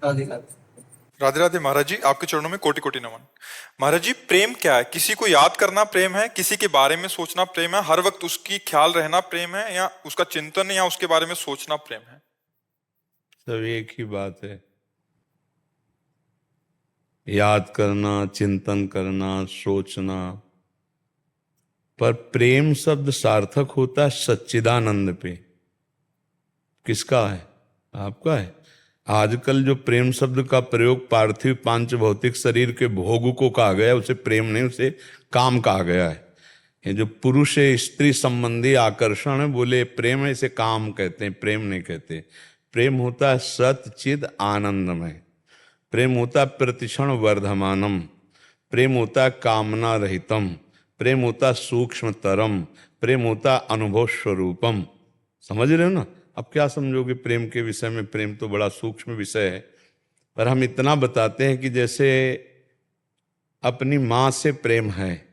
राधे राधे। राधे राधे महाराज जी, आपके चरणों में कोटि कोटि नमन। महाराज जी, प्रेम क्या है? किसी को याद करना प्रेम है, किसी के बारे में सोचना प्रेम है, हर वक्त उसकी ख्याल रहना प्रेम है, या उसका चिंतन या उसके बारे में सोचना प्रेम है? सब एक ही बात है। याद करना, चिंतन करना, सोचना। पर प्रेम शब्द सार्थक होता है सच्चिदानंद पे। किसका है? आपका है। आजकल जो प्रेम शब्द का प्रयोग पार्थिव पांच भौतिक शरीर के भोग को कहा गया है, उसे प्रेम नहीं, उसे काम कहा गया है। ये जो पुरुष स्त्री संबंधी आकर्षण है, बोले प्रेम है, इसे काम कहते हैं, प्रेम नहीं कहते। प्रेम होता है सत चिद आनंदमय। प्रेम होता है प्रतिक्षण वर्धमानम। प्रेम होता है कामना रहितम। प्रेम होता है सूक्ष्मतरम। प्रेम होता है अनुभव स्वरूपम। समझ रहे हो ना? अब क्या समझोगे प्रेम के विषय में? प्रेम तो बड़ा सूक्ष्म विषय है, पर हम इतना बताते हैं कि जैसे अपनी माँ से प्रेम है,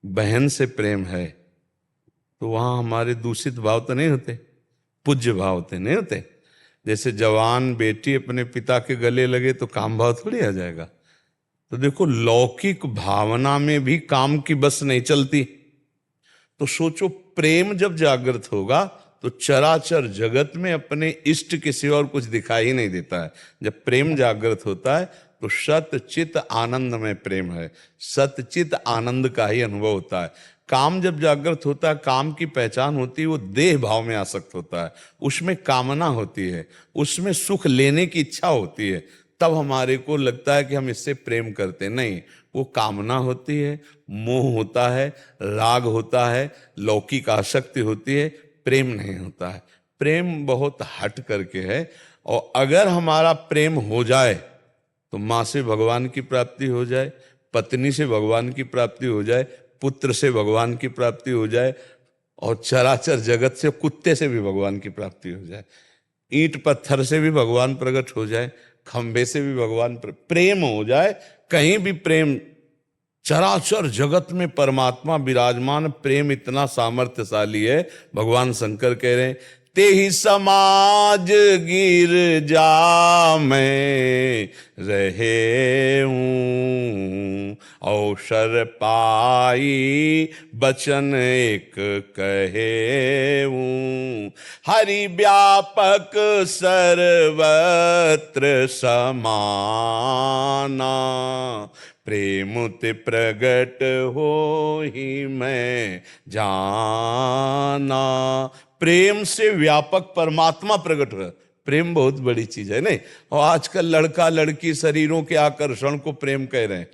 बहन से प्रेम है, तो वहाँ हमारे दूषित भाव तो नहीं होते, पूज्य भाव होते नहीं होते। जैसे जवान बेटी अपने पिता के गले लगे तो काम भाव थोड़ी आ जाएगा। तो देखो, लौकिक भावना में भी काम की बस नहीं चलती। तो सोचो, प्रेम जब जागृत होगा तो चराचर जगत में अपने इष्ट के सिवा और कुछ दिखाई ही नहीं देता है। जब प्रेम जागृत होता है तो सत चित आनंद में प्रेम है, सत चित आनंद का ही अनुभव होता है। काम जब जागृत होता है, काम की पहचान होती है, वो देह भाव में आसक्त होता है, उसमें कामना होती है, उसमें सुख लेने की इच्छा होती है। तब हमारे को लगता है कि हम इससे प्रेम करते नहीं। वो कामना होती है, मोह होता है, राग होता है, लौकिक आसक्ति होती है, प्रेम नहीं होता है। प्रेम बहुत हट करके है। और अगर हमारा प्रेम हो जाए तो माँ से भगवान की प्राप्ति हो जाए, पत्नी से भगवान की प्राप्ति हो जाए, पुत्र से भगवान की प्राप्ति हो जाए, और चराचर जगत से, कुत्ते से भी भगवान की प्राप्ति हो जाए, ईंट पत्थर से भी भगवान प्रकट हो जाए, खंबे से भी भगवान प्रेम हो जाए, कहीं भी प्रेम। चराचर जगत में परमात्मा विराजमान। प्रेम इतना सामर्थ्यशाली है, भगवान शंकर कह रहे हैं, ते ही समाज गिर जा मैं रहे हूँ, अवसर पाई बचन एक कहे हूँ, हरि व्यापक सर्वत्र समाना, प्रेम ते प्रगट हो ही मैं जाना। प्रेम से व्यापक परमात्मा प्रकट हो। प्रेम बहुत बड़ी चीज है नहीं? और आजकल लड़का लड़की शरीरों के आकर्षण को प्रेम कह रहे हैं।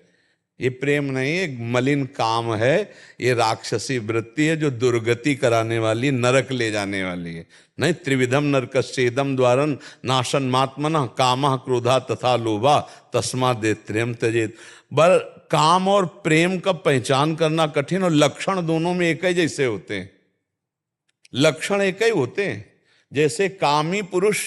ये प्रेम नहीं, एक मलिन काम है। ये राक्षसी वृत्ति है जो दुर्गति कराने वाली, नरक ले जाने वाली है। नहीं, त्रिविधम नरकस्येदम द्वारन नाशन मात्मना कामः क्रोधा तथा लोभा तस्मात् दैत्र्यं त्यजेत। पर काम और प्रेम का पहचान करना कठिन, और लक्षण दोनों में एक ही जैसे होते हैं। लक्षण एक ही होते हैं। जैसे कामी पुरुष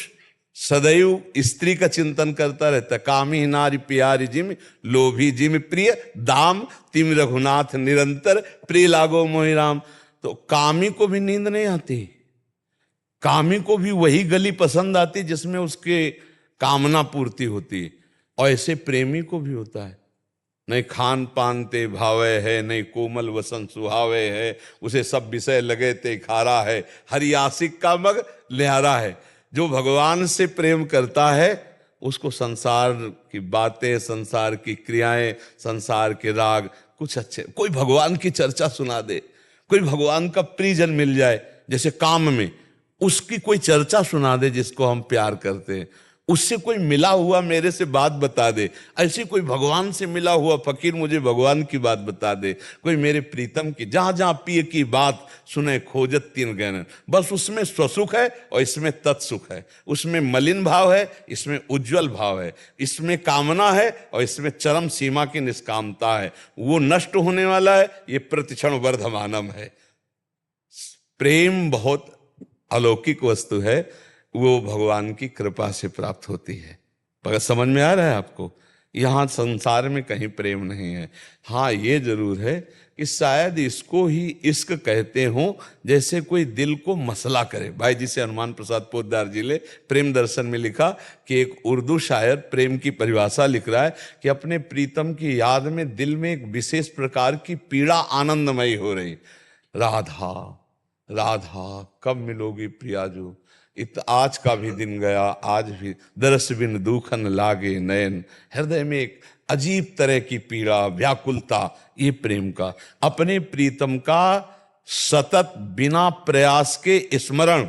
सदैव स्त्री का चिंतन करता रहता, कामी नारी प्यारी जिम, लोभी जिम प्रिय दाम, तिम रघुनाथ निरंतर, प्रिय लागो मोहि राम। तो कामी को भी नींद नहीं आती, कामी को भी वही गली पसंद आती जिसमें उसके कामना पूर्ति होती। और ऐसे प्रेमी को भी होता है, नहीं खान पान ते भावे है, नहीं कोमल वसन सुहावे है, उसे सब विषय लगे ते खारा है, हरि आशिक का मग लिहारा है। जो भगवान से प्रेम करता है उसको संसार की बातें, संसार की क्रियाएं, संसार के राग कुछ अच्छे, कोई भगवान की चर्चा सुना दे, कोई भगवान का प्रियजन मिल जाए, जैसे काम में उसकी कोई चर्चा सुना दे जिसको हम प्यार करते हैं, उससे कोई मिला हुआ मेरे से बात बता दे, ऐसी कोई भगवान से मिला हुआ फकीर मुझे भगवान की बात बता दे, कोई मेरे प्रीतम की, जहां जहां पिए की बात सुने खोजत तीन गहन। बस उसमें स्वसुख है और इसमें तत्सुख है, उसमें मलिन भाव है, इसमें उज्जवल भाव है, इसमें कामना है और इसमें चरम सीमा की निष्कामता है। वो नष्ट होने वाला है, ये प्रतिक्षण वर्धमानम है। प्रेम बहुत अलौकिक वस्तु है, वो भगवान की कृपा से प्राप्त होती है। पर समझ में आ रहा है आपको? यहाँ संसार में कहीं प्रेम नहीं है। हाँ, ये जरूर है कि शायद इसको ही इश्क कहते हों, जैसे कोई दिल को मसला करे। भाई जिसे हनुमान प्रसाद पोद्दार जी ने प्रेम दर्शन में लिखा कि एक उर्दू शायर प्रेम की परिभाषा लिख रहा है कि अपने प्रीतम की याद में दिल में एक विशेष प्रकार की पीड़ा आनंदमयी हो रही। राधा राधा कब मिलोगी प्रियाजू, आज का भी दिन गया, आज भी दरस बिन दूखन लागे नयन। हृदय में एक अजीब तरह की पीड़ा, व्याकुलता, ये प्रेम का। अपने प्रीतम का सतत बिना प्रयास के स्मरण,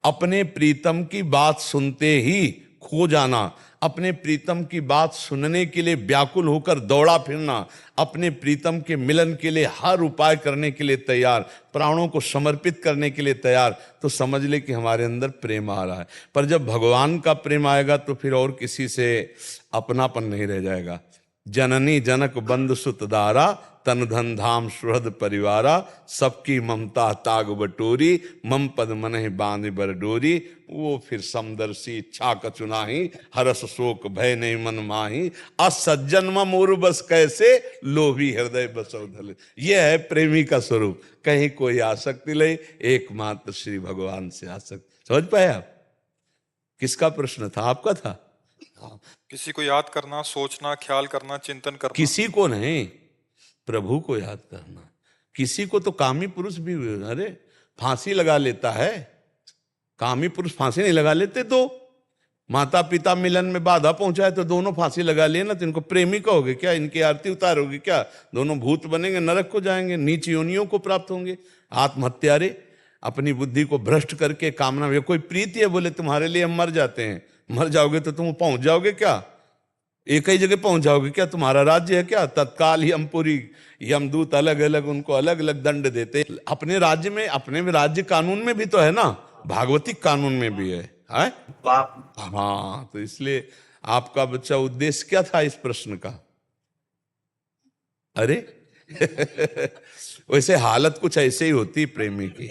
अपने प्रीतम की बात सुनते ही खो जाना, अपने प्रीतम की बात सुनने के लिए व्याकुल होकर दौड़ा फिरना, अपने प्रीतम के मिलन के लिए हर उपाय करने के लिए तैयार, प्राणों को समर्पित करने के लिए तैयार, तो समझ ले कि हमारे अंदर प्रेम आ रहा है। पर जब भगवान का प्रेम आएगा तो फिर और किसी से अपनापन नहीं रह जाएगा। जननी जनक बंधु सुत दारा, तन धन धाम सुहृद परिवारा, सबकी ममता ताग बटोरी, मम पद मनहि बांध बर डोरी। वो फिर समदर्शी इच्छा कचुनाही, हरस शोक भय नहीं मन माही, असज्जन मम उर बस कैसे, लोभी हृदय बसव धले। यह है प्रेमी का स्वरूप। कहीं कोई आसक्ति ले, एकमात्र श्री भगवान से आसक्ति। समझ पाए आप? किसका प्रश्न था? आपका था? किसी को याद करना, सोचना, ख्याल करना, चिंतन करना। किसी को नहीं, प्रभु को याद करना। किसी को तो कामी पुरुष भी, अरे फांसी लगा लेता है। कामी पुरुष फांसी नहीं लगा लेते तो माता पिता मिलन में बाधा पहुंचाए तो दोनों फांसी लगा लिए ना, तो इनको प्रेमी कहोगे क्या? इनकी आरती उतारोगे क्या? दोनों भूत बनेंगे, नरक को जाएंगे, नीच योनियों को प्राप्त होंगे। आत्महत्यारे, अपनी बुद्धि को भ्रष्ट करके कामना में कोई प्रीति है, बोले तुम्हारे लिए हम मर जाते हैं। मर जाओगे तो तुम पहुंच जाओगे क्या? एक ही जगह पहुंच जाओगे क्या? तुम्हारा राज्य है क्या? तत्काल यमपुरी, यमदूत अलग अलग, उनको अलग अलग दंड देते। अपने राज्य में, अपने में राज्य कानून में भी तो है ना, भागवतिक कानून में भी है। हाँ, तो इसलिए आपका बच्चा उद्देश्य क्या था इस प्रश्न का? अरे वैसे हालत कुछ ऐसे ही होती प्रेमी की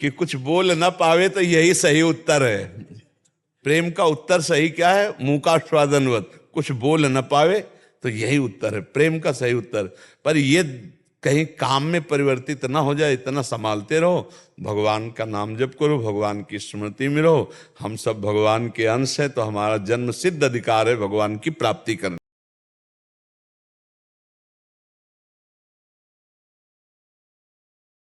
कि कुछ बोल ना पावे तो यही सही उत्तर है। प्रेम का उत्तर सही क्या है? मुंह का स्वादनवत, कुछ बोल न पावे तो यही उत्तर है प्रेम का सही उत्तर। पर ये कहीं काम में परिवर्तित ना हो जाए, इतना संभालते रहो। भगवान का नाम जप करो, भगवान की स्मृति में रहो। हम सब भगवान के अंश हैं, तो हमारा जन्म सिद्ध अधिकार है भगवान की प्राप्ति करना।